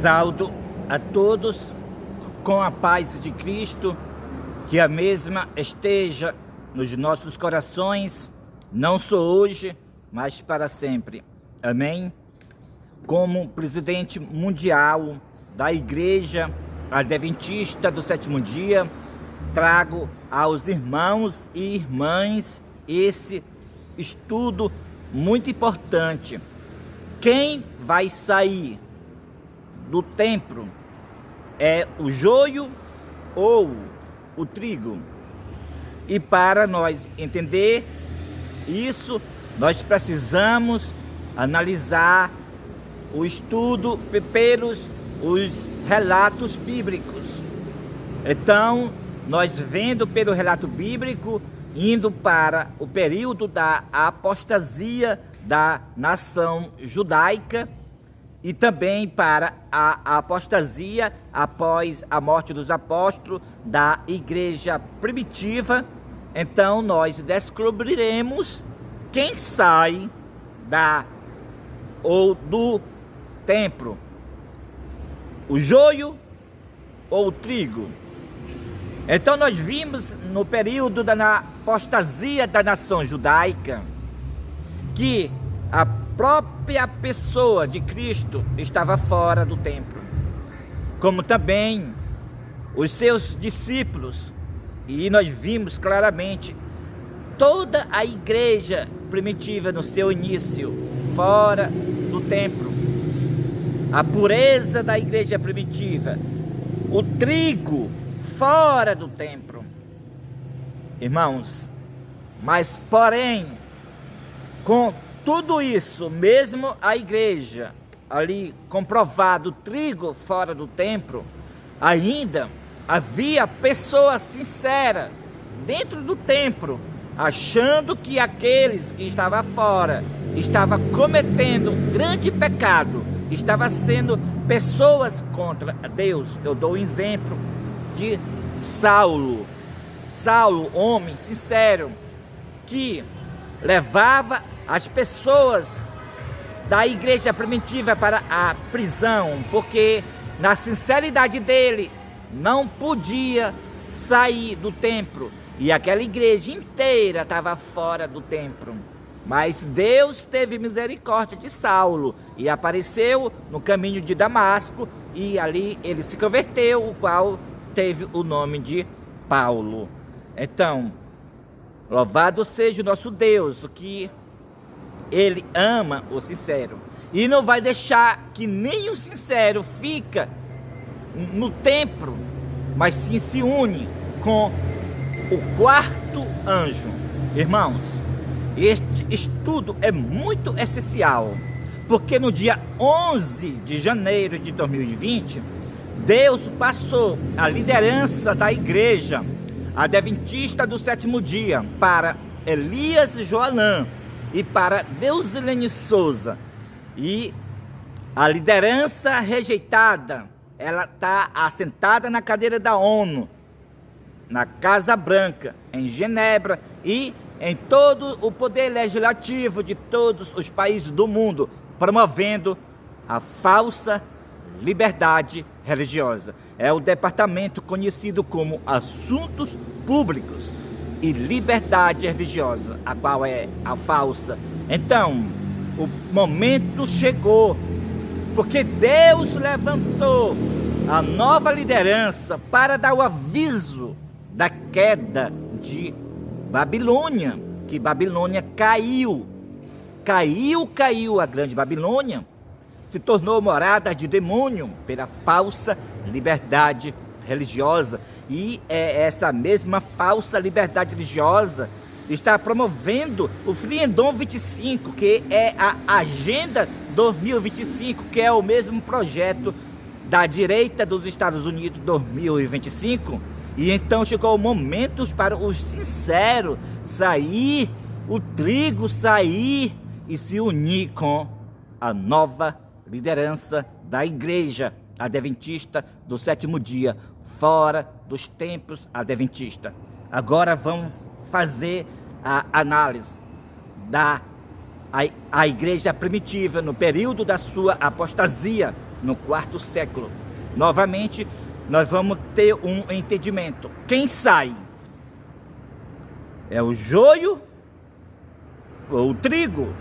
Saúdo a todos com a paz de Cristo, que a mesma esteja nos nossos corações, não só hoje, mas para sempre. Amém? Como presidente mundial da Igreja Adventista do Sétimo Dia, trago aos irmãos e irmãs esse estudo muito importante. Quem vai sair do templo é o joio ou o trigo? E para nós entender isso, nós precisamos analisar o estudo pelos os relatos bíblicos. Então, nós vendo pelo relato bíblico, indo para o período da apostasia da nação judaica e também para a apostasia após a morte dos apóstolos da igreja primitiva. Então nós descobriremos quem sai do templo, o joio ou o trigo. Então nós vimos no período da apostasia da nação judaica que a própria pessoa de Cristo estava fora do templo, como também os seus discípulos, e nós vimos claramente toda a igreja primitiva no seu início fora do templo, a pureza da igreja primitiva, o trigo fora do templo, irmãos. Mas porém, com tudo isso, mesmo a igreja ali comprovado, trigo fora do templo, ainda havia pessoas sinceras dentro do templo, achando que aqueles que estavam fora estavam cometendo um grande pecado, estavam sendo pessoas contra Deus. Eu dou um exemplo de Saulo, homem sincero, que levava as pessoas da igreja primitiva para a prisão, porque na sinceridade dele não podia sair do templo, e aquela igreja inteira estava fora do templo. Mas Deus teve misericórdia de Saulo e apareceu no caminho de Damasco, e ali ele se converteu, o qual teve o nome de Paulo. Então, louvado seja o nosso Deus, que Ele ama o sincero e não vai deixar que nem o sincero fica no templo, mas sim se une com o quarto anjo. Irmãos, este estudo é muito essencial, porque no dia 11 de janeiro de 2020, Deus passou a liderança da igreja Adventista do Sétimo Dia para Elias Joanã e para Deusilene Souza. E a liderança rejeitada, ela está assentada na cadeira da ONU, na Casa Branca, em Genebra, e em todo o poder legislativo de todos os países do mundo, promovendo a falsa liberdade religiosa. É o departamento conhecido como Assuntos Públicos e Liberdade Religiosa, a qual é a falsa. Então, o momento chegou, porque Deus levantou a nova liderança para dar o aviso da queda de Babilônia, que Babilônia caiu a grande Babilônia, se tornou morada de demônio pela falsa liberdade religiosa. E essa mesma falsa liberdade religiosa está promovendo o Freedom 25, que é a Agenda 2025, que é o mesmo projeto da direita dos Estados Unidos 2025. E então chegou o momento para os sinceros sair, o trigo sair e se unir com a nova liderança da igreja adventista do sétimo dia, fora dos templos adventistas. Agora vamos fazer a análise da igreja primitiva no período da sua apostasia, no quarto século. Novamente, nós vamos ter um entendimento. Quem sai? É o joio ou o trigo?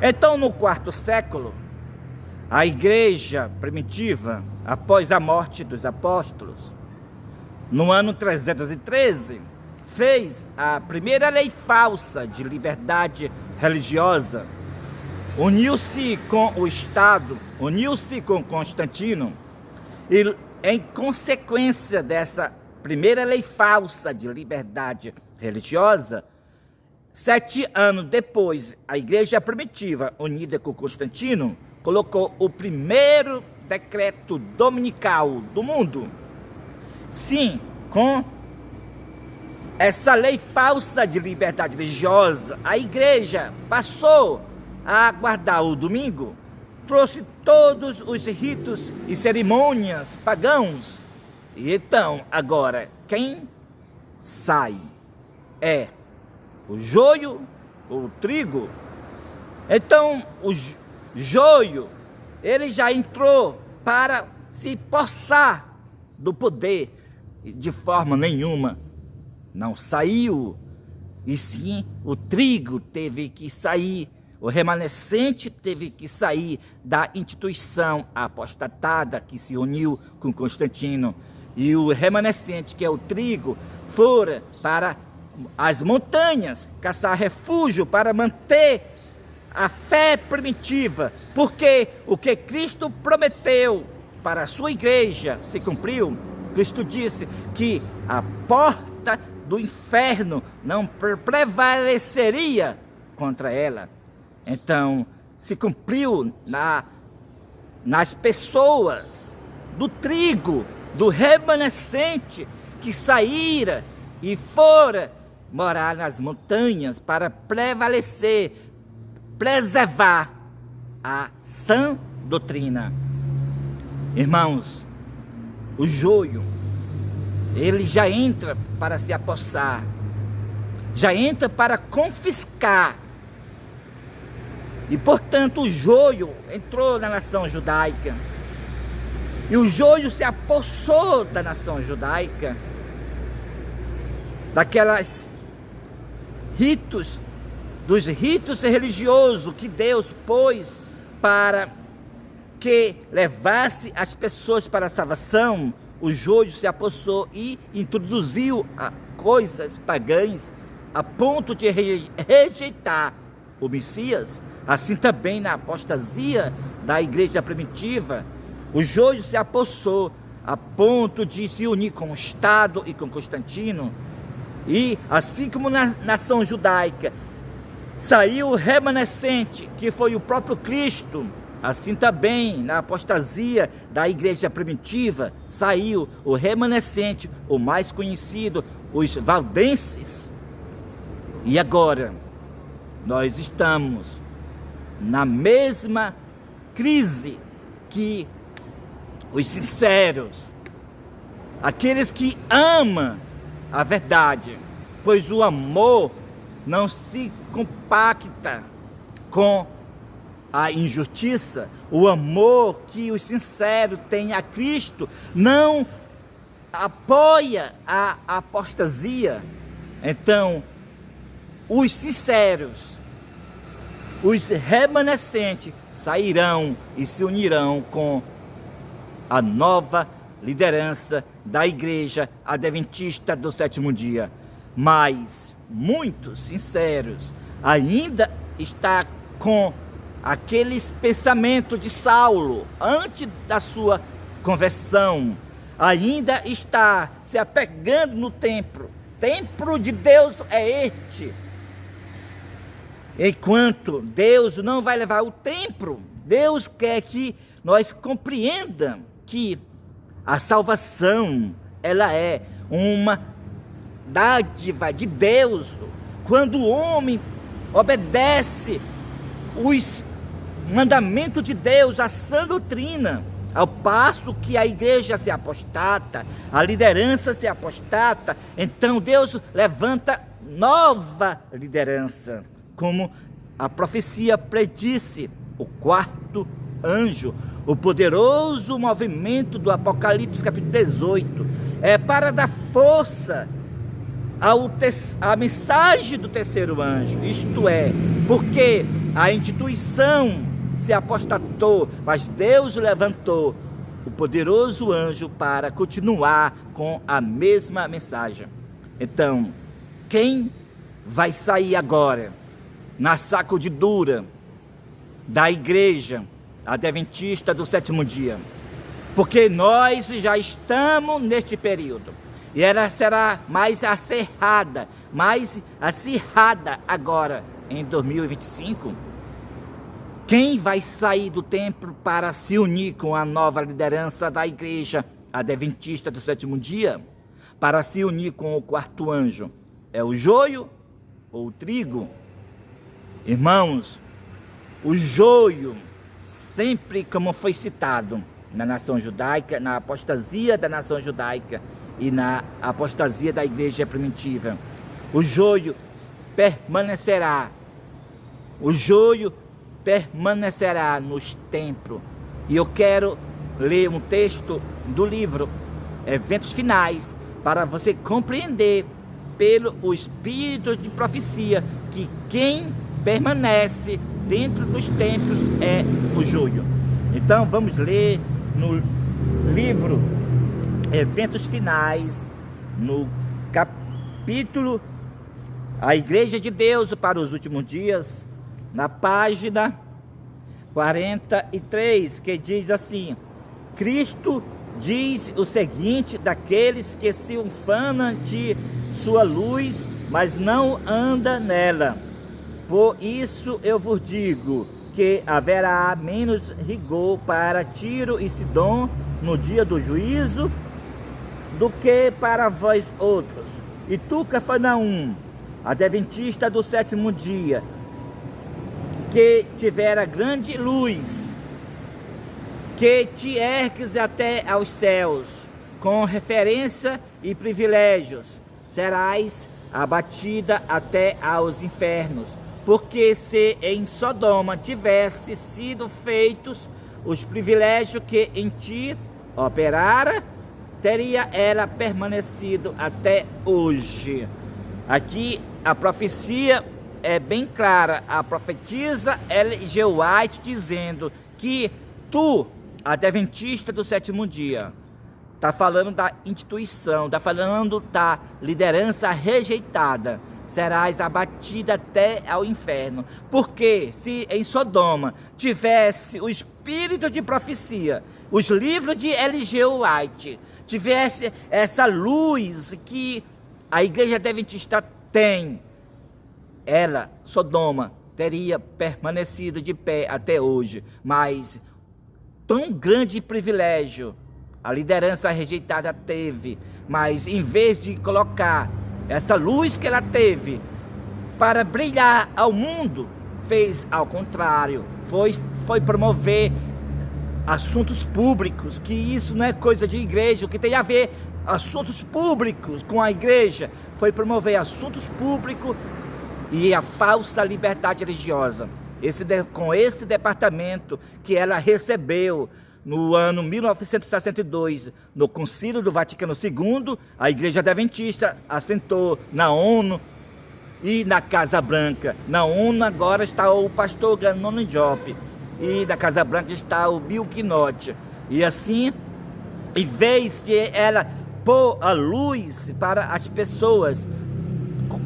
Então, no quarto século, a igreja primitiva, após a morte dos apóstolos, no ano 313, fez a primeira lei falsa de liberdade religiosa. Uniu-se com o Estado, uniu-se com Constantino, e em consequência dessa primeira lei falsa de liberdade religiosa, 7 anos depois, a igreja primitiva, unida com Constantino, colocou o primeiro decreto dominical do mundo. Sim, com essa lei falsa de liberdade religiosa, a igreja passou a guardar o domingo, trouxe todos os ritos e cerimônias pagãos. E então, agora, quem sai é o joio ou o trigo? Então, o joio, ele já entrou para se possar do poder. De forma nenhuma não saiu, e sim o trigo teve que sair, o remanescente teve que sair da instituição apostatada que se uniu com Constantino, e o remanescente, que é o trigo, fora para as montanhas caçar refúgio para manter a fé primitiva, porque o que Cristo prometeu para a sua igreja se cumpriu. Cristo disse que a porta do inferno não prevaleceria contra ela. Então, se cumpriu nas pessoas do trigo, do remanescente, que saíra e fora morar nas montanhas para prevalecer, preservar a sã doutrina. Irmãos, o joio, ele já entra para se apossar, já entra para confiscar. E, portanto, o joio entrou na nação judaica. E o joio se apossou da nação judaica, daquelas ritos, dos ritos religiosos que Deus pôs para que levasse as pessoas para a salvação. O joio se apossou e introduziu coisas pagãs a ponto de rejeitar o Messias. Assim também na apostasia da igreja primitiva, o joio se apossou a ponto de se unir com o Estado e com Constantino. E assim como na nação judaica saiu o remanescente, que foi o próprio Cristo, assim também na apostasia da igreja primitiva saiu o remanescente, o mais conhecido, os valdenses. E agora nós estamos na mesma crise que os sinceros, aqueles que amam a verdade, pois o amor não se compacta com a injustiça. O amor que os sinceros têm a Cristo não apoia a apostasia. Então, os sinceros, os remanescentes, sairão e se unirão com a nova liderança da igreja adventista do sétimo dia. Mas muitos sinceros ainda está com aqueles pensamentos de Saulo antes da sua conversão, ainda está se apegando no templo. Templo de Deus é este. Enquanto Deus não vai levar o templo, Deus quer que nós compreendamos que a salvação, ela é uma dádiva de Deus, quando o homem obedece os mandamentos de Deus, a sã doutrina, ao passo que a igreja se apostata, a liderança se apostata, então Deus levanta nova liderança, como a profecia predisse, o quarto anjo, o poderoso movimento do Apocalipse capítulo 18, é para dar força à mensagem do terceiro anjo, isto é, porque a instituição se apostatou, mas Deus levantou o poderoso anjo para continuar com a mesma mensagem. Então, quem vai sair agora na sacudidura da igreja adventista do sétimo dia? Porque nós já estamos neste período, e ela será mais acirrada agora em 2025. Quem vai sair do templo para se unir com a nova liderança da igreja adventista do sétimo dia? Para se unir com o quarto anjo? É o joio ou o trigo? Irmãos, o joio, sempre como foi citado na nação judaica, na apostasia da nação judaica e na apostasia da igreja primitiva, o joio permanecerá. O joio permanecerá nos templos. E eu quero ler um texto do livro Eventos Finais, para você compreender pelo espírito de profecia que quem permanece dentro dos templos é o joio. Então vamos ler no livro Eventos Finais, no capítulo A Igreja de Deus para os Últimos Dias, na página 43, que diz assim: Cristo diz o seguinte daqueles que se ufanam de sua luz, mas não anda nela. Por isso eu vos digo que haverá menos rigor para Tiro e Sidom no dia do juízo do que para vós outros. E tu, Cafarnaum, adventista do sétimo dia, que tivera grande luz, que te ergues até aos céus, com referência e privilégios, serás abatida até aos infernos. Porque se em Sodoma tivesse sido feitos os privilégios que em ti operara, teria ela permanecido até hoje. Aqui a profecia é bem clara. A profetisa Ellen G. White dizendo que tu, adventista do sétimo dia, está falando da instituição, está falando da liderança rejeitada, serás abatida até ao inferno. Porque se em Sodoma tivesse o espírito de profecia, os livros de Ellen G. White, tivesse essa luz que a igreja adventista tem, ela, Sodoma, teria permanecido de pé até hoje. Mas tão grande privilégio a liderança rejeitada teve, mas em vez de colocar essa luz que ela teve para brilhar ao mundo, fez ao contrário, foi promover assuntos públicos, que isso não é coisa de igreja. O que tem a ver assuntos públicos com a igreja foi promover assuntos públicos e a falsa liberdade religiosa. Com esse departamento que ela recebeu no ano 1962, no Concílio do Vaticano II, a Igreja Adventista assentou na ONU e na Casa Branca. Na ONU agora está o pastor Gannon Diop, e na Casa Branca está o Bill Knott. E assim, em vez de ela pôr a luz para as pessoas,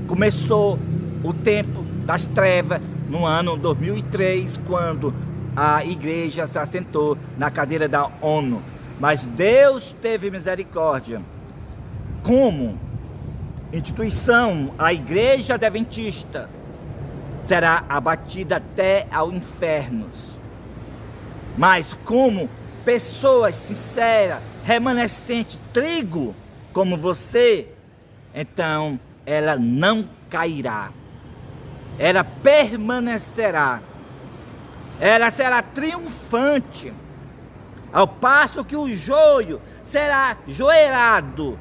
começou o tempo das trevas no ano 2003, quando a igreja se assentou na cadeira da ONU. Mas Deus teve misericórdia. Como instituição, a igreja adventista será abatida até ao inferno. Mas como pessoas sinceras, remanescente, trigo, como você, então ela não cairá. Ela permanecerá. Ela será triunfante, ao passo que o joio será joelhado,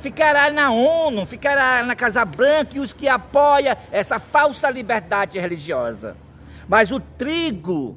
ficará na ONU, ficará na Casa Branca, e os que apoiam essa falsa liberdade religiosa. Mas o trigo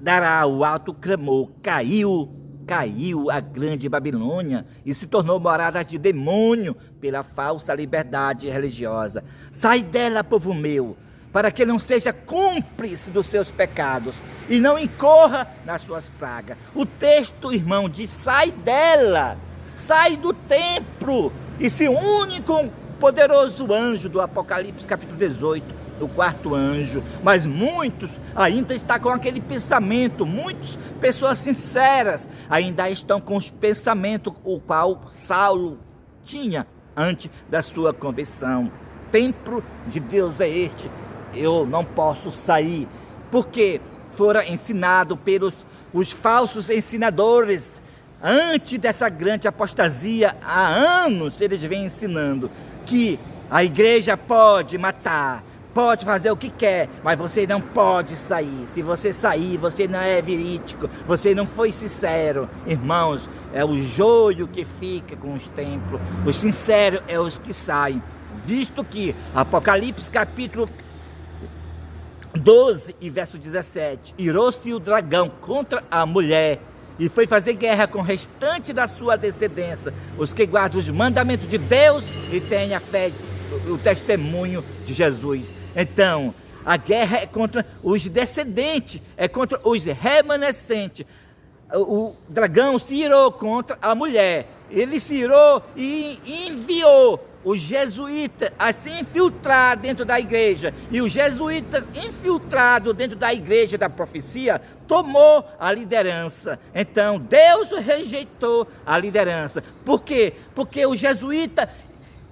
dará o alto clamor. Caiu a grande Babilônia e se tornou morada de demônio pela falsa liberdade religiosa. Sai dela, povo meu, para que não seja cúmplice dos seus pecados e não incorra nas suas pragas. O texto, irmão, diz: sai dela, sai do templo e se une com o poderoso anjo do Apocalipse capítulo 18. O quarto anjo. Mas muitos ainda estão com aquele pensamento, muitas pessoas sinceras ainda estão com os pensamentos o qual Saulo tinha antes da sua conversão. Templo de Deus é este, eu não posso sair, porque fora ensinado pelos os falsos ensinadores. Antes dessa grande apostasia, há anos eles vêm ensinando que a igreja pode matar, pode fazer o que quer, mas você não pode sair. Se você sair, você não é verídico, você não foi sincero. Irmãos, é o joio que fica com os templos, os sinceros é os que saem. Visto que Apocalipse capítulo 12 e verso 17, irou-se o dragão contra a mulher e foi fazer guerra com o restante da sua descendência, os que guardam os mandamentos de Deus e têm a fé, o testemunho de Jesus. Então, a guerra é contra os descendentes, é contra os remanescentes. O dragão se irou contra a mulher. Ele se irou e enviou os jesuítas a se infiltrar dentro da igreja. E os jesuítas infiltrados dentro da igreja da profecia tomou a liderança. Então, Deus rejeitou a liderança. Por quê? Porque o jesuíta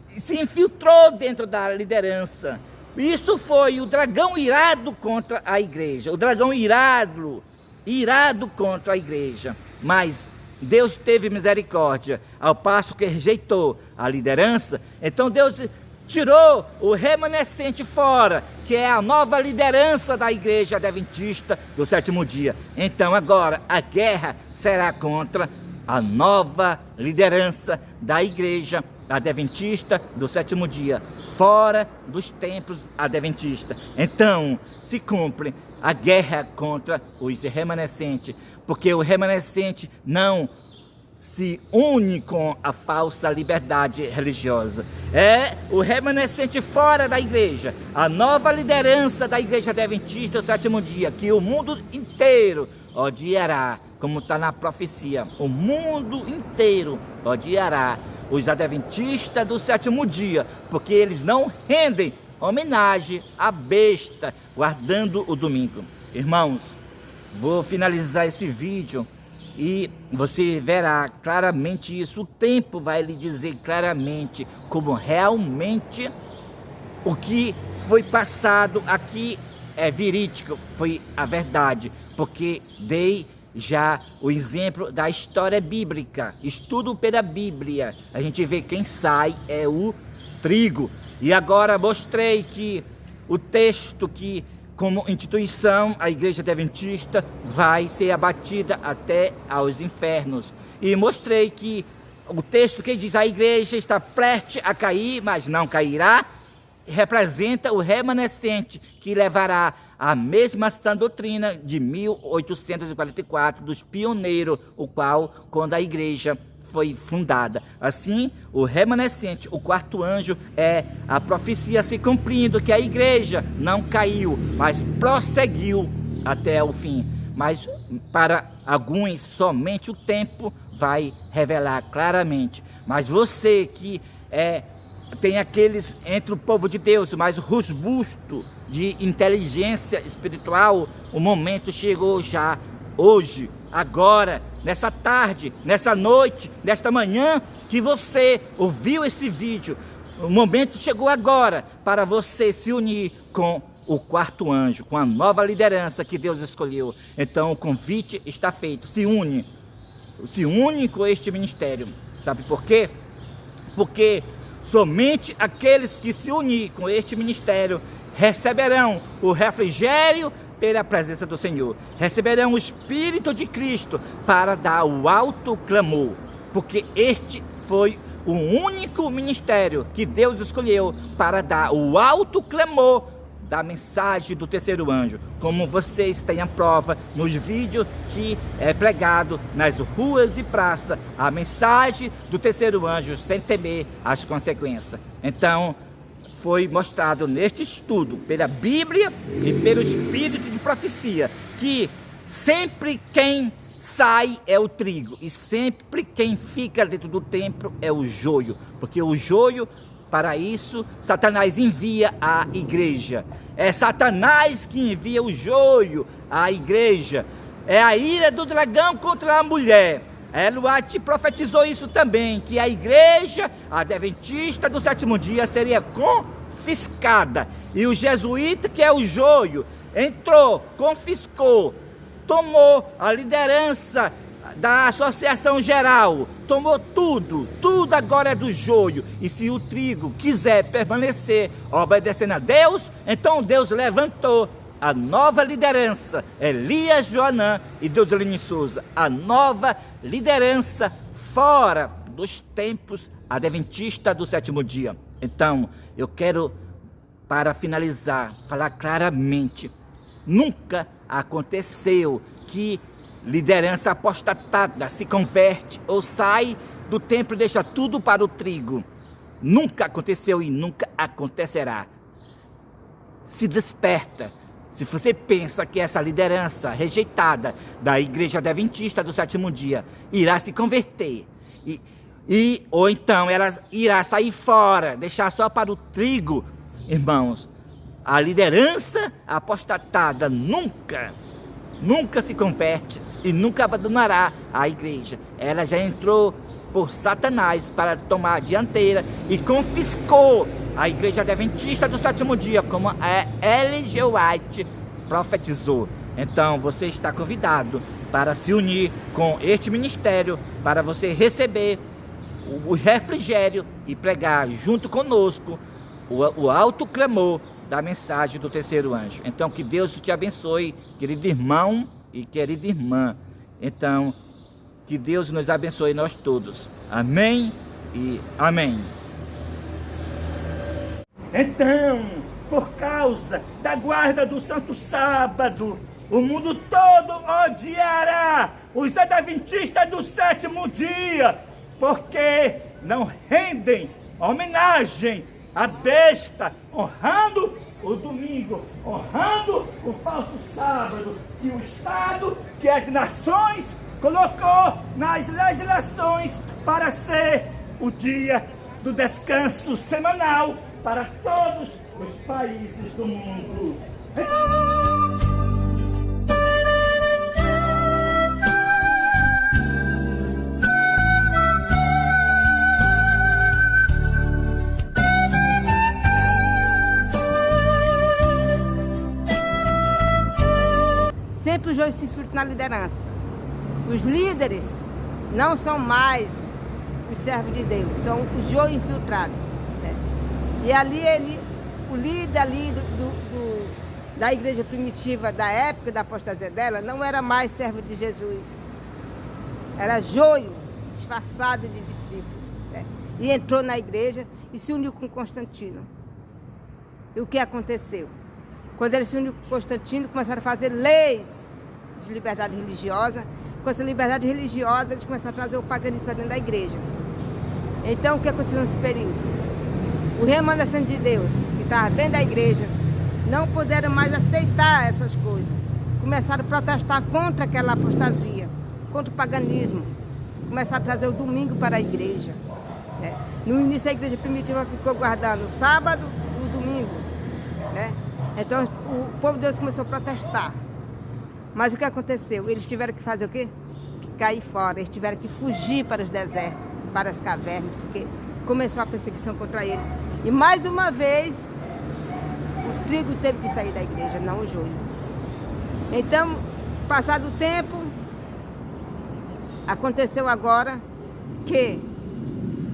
se infiltrou dentro da liderança. Isso foi o dragão irado contra a igreja. O dragão irado contra a igreja. Mas Deus teve misericórdia, ao passo que rejeitou a liderança. Então Deus tirou o remanescente fora, que é a nova liderança da igreja adventista do sétimo dia. Então agora a guerra será contra a nova liderança da igreja adventista do sétimo dia, fora dos templos adventistas. Então se cumpre a guerra contra os remanescentes, porque o remanescente não se une com a falsa liberdade religiosa. É o remanescente fora da igreja, a nova liderança da igreja adventista do sétimo dia, que o mundo inteiro odiará, como está na profecia. O mundo inteiro odiará os adventistas do sétimo dia, porque eles não rendem homenagem à besta, guardando o domingo. Irmãos, vou finalizar esse vídeo e você verá claramente isso. O tempo vai lhe dizer claramente como realmente o que foi passado aqui é verídico, foi a verdade, porque dei já o exemplo da história bíblica. Estudo pela Bíblia, a gente vê quem sai é o trigo. E agora mostrei que o texto que, como instituição, a igreja adventista vai ser abatida até aos infernos. E mostrei que o texto que diz a igreja está prestes a cair, mas não cairá, representa o remanescente que levará a mesma sã doutrina de 1844 dos pioneiros, o qual, quando a igreja foi fundada. Assim, o remanescente, o quarto anjo, é a profecia se cumprindo, que a igreja não caiu, mas prosseguiu até o fim. Mas para alguns somente o tempo vai revelar claramente. Mas você que tem aqueles entre o povo de Deus mais robusto de inteligência espiritual, o momento chegou já, hoje, agora, nessa tarde, nessa noite, nesta manhã que você ouviu esse vídeo. O momento chegou agora para você se unir com o quarto anjo, com a nova liderança que Deus escolheu. Então o convite está feito, se une com este ministério. Sabe por quê? Porque somente aqueles que se unirem com este ministério receberão o refrigério pela presença do Senhor, receberão o Espírito de Cristo para dar o alto clamor, porque este foi o único ministério que Deus escolheu para dar o alto clamor da mensagem do terceiro anjo, como vocês têm a prova nos vídeos que é pregado nas ruas e praças, a mensagem do terceiro anjo sem temer as consequências. Então, foi mostrado neste estudo, pela Bíblia e pelo Espírito de profecia, que sempre quem sai é o trigo, e sempre quem fica dentro do templo é o joio, porque o joio, para isso, Satanás envia à igreja. É Satanás que envia o joio à igreja. É a ira do dragão contra a mulher. Eluate profetizou isso também, que a igreja adventista do sétimo dia seria confiscada. E o jesuíta, que é o joio, entrou, confiscou, tomou a liderança da associação geral, tomou tudo agora é do joio. E se o trigo quiser permanecer obedecendo a Deus, então Deus levantou a nova liderança, Elias Joanã e Deuselene Souza, a nova liderança fora dos tempos adventistas do sétimo dia. Então, eu quero, para finalizar, falar claramente, nunca aconteceu que liderança apostatada se converte ou sai do templo e deixa tudo para o trigo. Nunca aconteceu e nunca acontecerá. Se desperta. Se você pensa que essa liderança rejeitada da igreja adventista do sétimo dia irá se converter, ou então ela irá sair fora, deixar só para o trigo, irmãos, a liderança apostatada nunca se converte e nunca abandonará a igreja. Ela já entrou por Satanás para tomar a dianteira e confiscou a igreja adventista do sétimo dia, como a Ellen G. White profetizou. Então você está convidado para se unir com este ministério, para você receber o refrigério e pregar junto conosco o alto clamor da mensagem do terceiro anjo. Então que Deus te abençoe, querido irmão e querida irmã. Então que Deus nos abençoe nós todos. Amém e amém. Então, por causa da guarda do Santo Sábado, o mundo todo odiará os adventistas do sétimo dia, porque não rendem homenagem à besta, honrando o domingo, honrando o falso sábado, que o Estado, que as nações colocou nas legislações para ser o dia do descanso semanal para todos os países do mundo. Sempre o joio se infiltra na liderança. Os líderes não são mais os servos de Deus, são o joio infiltrado. Né? E ali o líder ali da igreja primitiva da época da apostasia dela não era mais servo de Jesus. Era joio disfarçado de discípulos. Né? E entrou na igreja e se uniu com Constantino. E o que aconteceu? Quando ele se uniu com Constantino, começaram a fazer leis de liberdade religiosa. Com essa liberdade religiosa, eles começaram a trazer o paganismo para dentro da igreja. Então, o que aconteceu nesse período? O remanescente de Deus, que estava dentro da igreja, não puderam mais aceitar essas coisas. Começaram a protestar contra aquela apostasia, contra o paganismo. Começaram a trazer o domingo para a igreja. Né? No início, a igreja primitiva ficou guardando o sábado e o domingo. Né? Então, o povo de Deus começou a protestar. Mas o que aconteceu? Eles tiveram que fazer o quê? Cair fora. Eles tiveram que fugir para os desertos, para as cavernas, porque começou a perseguição contra eles. E mais uma vez, o trigo teve que sair da igreja, não o joio. Então, passado o tempo, aconteceu agora que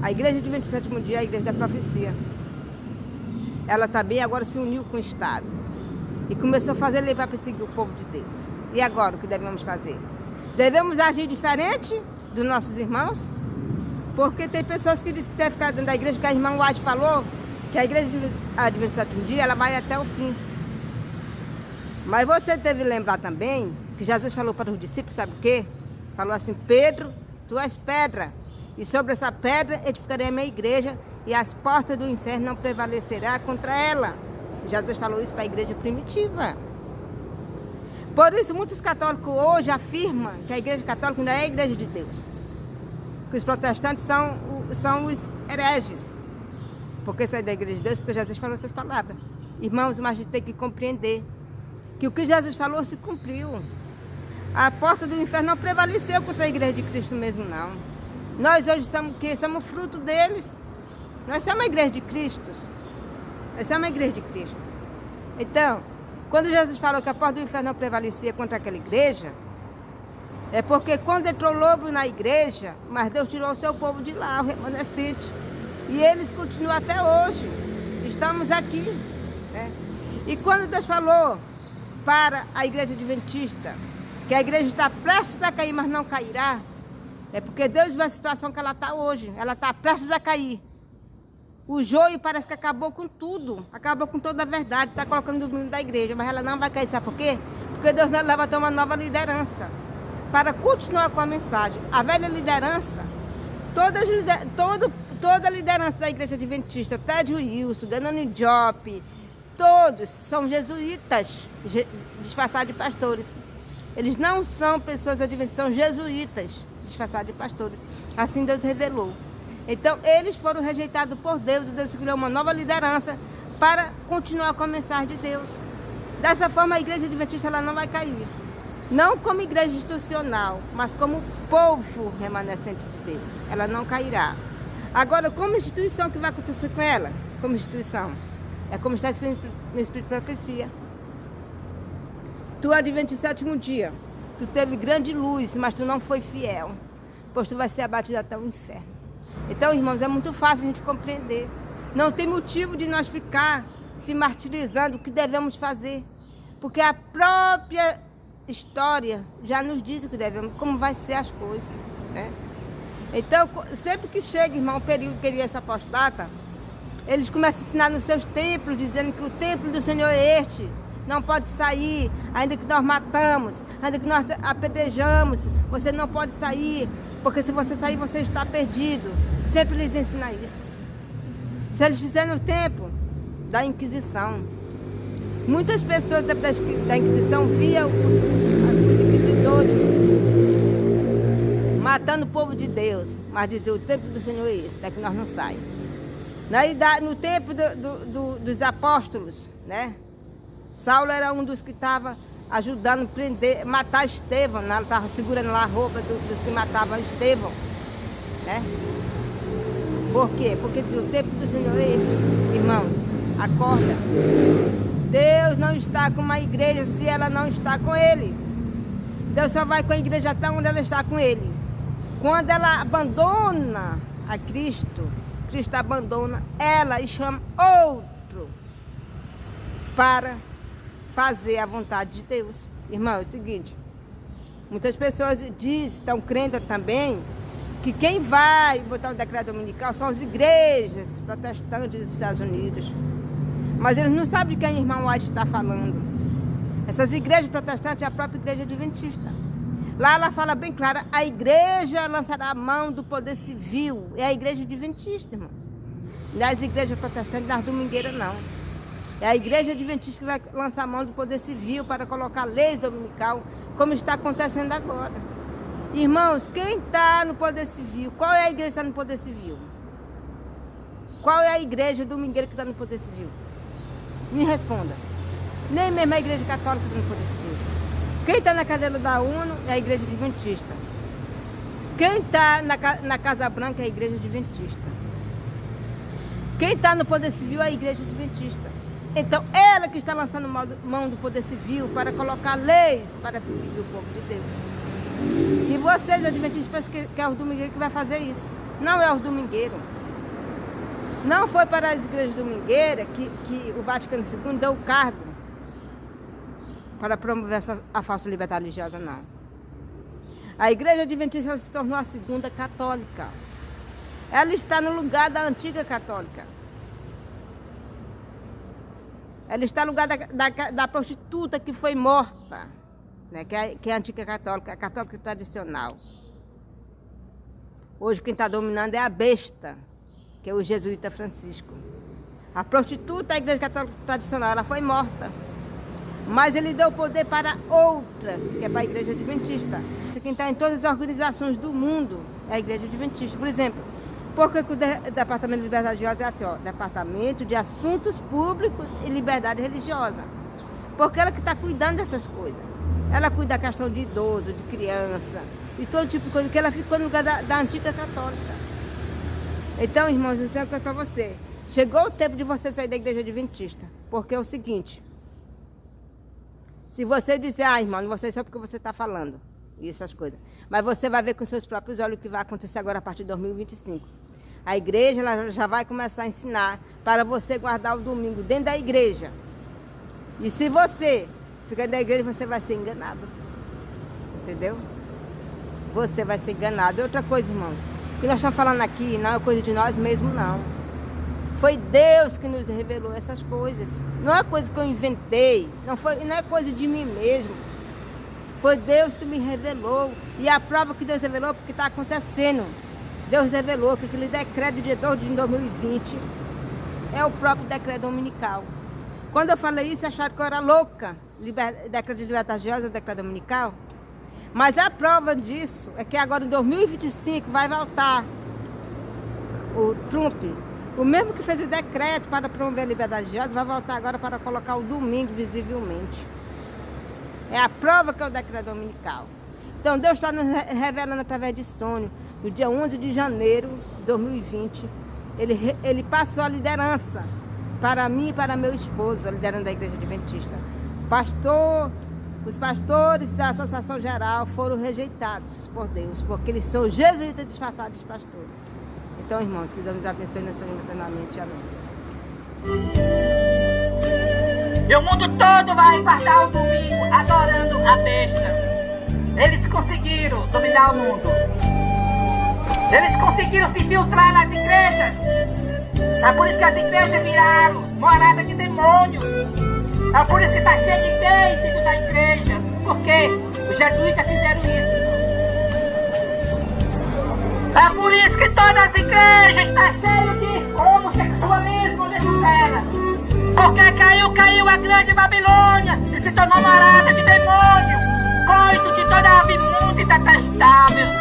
a igreja de 27º dia, a igreja da profecia, ela também agora se uniu com o Estado e começou a fazer lei para perseguir o povo de Deus. E agora, o que devemos fazer? Devemos agir diferente dos nossos irmãos? Porque tem pessoas que dizem que deve ficar dentro da igreja, que a irmã White falou, que a igreja de 27º dia, ela vai até o fim. Mas você deve lembrar também que Jesus falou para os discípulos, sabe o quê? Falou assim: Pedro, tu és pedra, e sobre essa pedra edificarei a minha igreja, e as portas do inferno não prevalecerão contra ela. Jesus falou isso para a igreja primitiva. Por isso, muitos católicos hoje afirmam que a igreja católica ainda é a igreja de Deus. Que os protestantes são os hereges. Porque sai da igreja de Deus, porque Jesus falou essas palavras. Irmãos, mas a gente tem que compreender que o que Jesus falou se cumpriu. A porta do inferno não prevaleceu contra a igreja de Cristo mesmo, não. Nós hoje somos o quê? Somos fruto deles. Nós somos a igreja de Cristo. Nós somos a igreja de Cristo. Então, quando Jesus falou que a porta do inferno não prevalecia contra aquela igreja, é porque quando entrou lobo na igreja, mas Deus tirou o seu povo de lá, o remanescente. E eles continuam até hoje. Estamos aqui, né? E quando Deus falou para a igreja adventista que a igreja está prestes a cair, mas não cairá, é porque Deus viu a situação que ela está hoje. Ela está prestes a cair. O joio parece que acabou com tudo. Acabou com toda a verdade. Está colocando no domínio da igreja. Mas ela não vai cair. Sabe por quê? Porque Deus levantou uma nova liderança para continuar com a mensagem. A velha liderança, toda a liderança da igreja adventista, Ted Wilson, Danone Diop, todos são jesuítas disfarçados de pastores. Eles não são pessoas adventistas, são jesuítas disfarçados de pastores. Assim Deus revelou. Então, eles foram rejeitados por Deus e Deus criou uma nova liderança para continuar com a mensagem de Deus. Dessa forma, a igreja adventista ela não vai cair. Não como igreja institucional, mas como povo remanescente de Deus. Ela não cairá. Agora, como instituição, o que vai acontecer com ela? Como instituição? É como está escrito no Espírito de Profecia. Tu adventiste sétimo dia. Tu teve grande luz, mas tu não foi fiel. Pois tu vai ser abatido até o inferno. Então, irmãos, é muito fácil a gente compreender. Não tem motivo de nós ficar se martirizando o que devemos fazer. Porque a própria história já nos diz o que devemos, como vai ser as coisas, né? Então, sempre que chega, irmão, o período que queria essa apostata, eles começam a ensinar nos seus templos, dizendo que o templo do Senhor é este, não pode sair, ainda que nós matamos, ainda que nós apedrejamos, você não pode sair, porque se você sair, você está perdido. Sempre eles ensinam isso. Se eles fizerem no tempo da Inquisição, muitas pessoas da Inquisição viam os inquisidores matando o povo de Deus, mas diziam: o templo do Senhor é esse, daqui nós não saímos. No tempo dos apóstolos, né? Saulo era um dos que estava ajudando a prender, matar Estevão, né? Estava segurando lá a roupa dos que matavam Estevão, né? Por quê? Porque dizia: o tempo do Senhor é esse. Irmãos, acorda. Deus não está com uma igreja se ela não está com Ele. Deus só vai com a igreja até onde ela está com Ele. Quando ela abandona a Cristo, Cristo abandona ela e chama outro para fazer a vontade de Deus. Irmão, é o seguinte, muitas pessoas dizem, estão crendo também, que quem vai botar o decreto dominical são as igrejas protestantes dos Estados Unidos. Mas eles não sabem de quem o irmão White está falando. Essas igrejas protestantes é a própria igreja adventista. Lá ela fala bem clara: a igreja lançará a mão do poder civil. É a igreja adventista, irmão. Não é as igrejas protestantes das domingueiras, não. É a igreja adventista que vai lançar a mão do poder civil para colocar leis dominical, como está acontecendo agora. Irmãos, quem está no poder civil? Qual é a igreja que está no poder civil? Qual é a igreja domingueira que está no poder civil? Me responda. Nem mesmo a igreja católica está no poder civil. Quem está na cadeira da ONU é a igreja adventista. Quem está na Casa Branca é a igreja adventista. Quem está no poder civil é a igreja adventista. Então, ela que está lançando mão do poder civil para colocar leis para perseguir o povo de Deus. E vocês, adventistas, pensam que é os domingueiros que vai fazer isso. Não é os domingueiros. Não foi para as igrejas domingueiras que o Vaticano II deu o cargo para promover a falsa liberdade religiosa, não. A igreja adventista se tornou a segunda católica. Ela está no lugar da antiga católica. Ela está no lugar da prostituta que foi morta, né? Que é a antiga católica, a católica tradicional. Hoje quem está dominando é a besta, que é o jesuíta Francisco. A prostituta, a igreja católica tradicional, ela foi morta. Mas ele deu poder para outra, que é para a igreja adventista. Quem está em todas as organizações do mundo é a igreja adventista. Por exemplo, porque o Departamento de Liberdade Religiosa é assim, ó, Departamento de Assuntos Públicos e Liberdade Religiosa. Porque ela que está cuidando dessas coisas. Ela cuida da questão de idoso, de criança, e todo tipo de coisa, que ela ficou no lugar da antiga católica. Então, irmãos, eu tenho uma coisa para você. Chegou o tempo de você sair da igreja adventista. Porque é o seguinte, se você disser, irmão, não sei só porque você está falando, e essas coisas, mas você vai ver com seus próprios olhos o que vai acontecer agora a partir de 2025. A igreja ela já vai começar a ensinar para você guardar o domingo dentro da igreja. E se você ficar dentro da igreja, você vai ser enganado. Entendeu? Você vai ser enganado. E outra coisa, irmãos, o que nós estamos falando aqui não é coisa de nós mesmos, não. Foi Deus que nos revelou essas coisas. Não é coisa que eu inventei. Não é coisa de mim mesmo. Foi Deus que me revelou. E a prova que Deus revelou, porque está acontecendo. Deus revelou que aquele decreto de 2 de 2020 é o próprio decreto dominical. Quando eu falei isso, acharam que eu era louca. Decreto de liberdade religiosa, o decreto dominical. Mas a prova disso é que agora em 2025 vai voltar o Trump. O mesmo que fez o decreto para promover a liberdade religiosa, vai voltar agora para colocar o domingo visivelmente. É a prova que é o decreto dominical. Então Deus está nos revelando através de sonho. No dia 11 de janeiro de 2020, ele passou a liderança para mim e para meu esposo, a liderança da igreja adventista. Os pastores da Associação Geral foram rejeitados por Deus, porque eles são jesuítas disfarçados de pastores. Então, irmãos, que Deus nos abençoe na sua vida eternamente. Amém. E o mundo todo vai guardar o domingo adorando a besta. Eles conseguiram dominar o mundo. Eles conseguiram se infiltrar nas igrejas. É por isso que as igrejas viraram morada de demônio. É por isso que está cheio de gays dentro da igreja. Porque os jesuítas fizeram isso. É por isso que todas as igrejas estão cheias de homossexualismo nessa terra. Porque caiu a grande Babilônia e se tornou morada de demônio. Coito de toda ave imunda e detestável.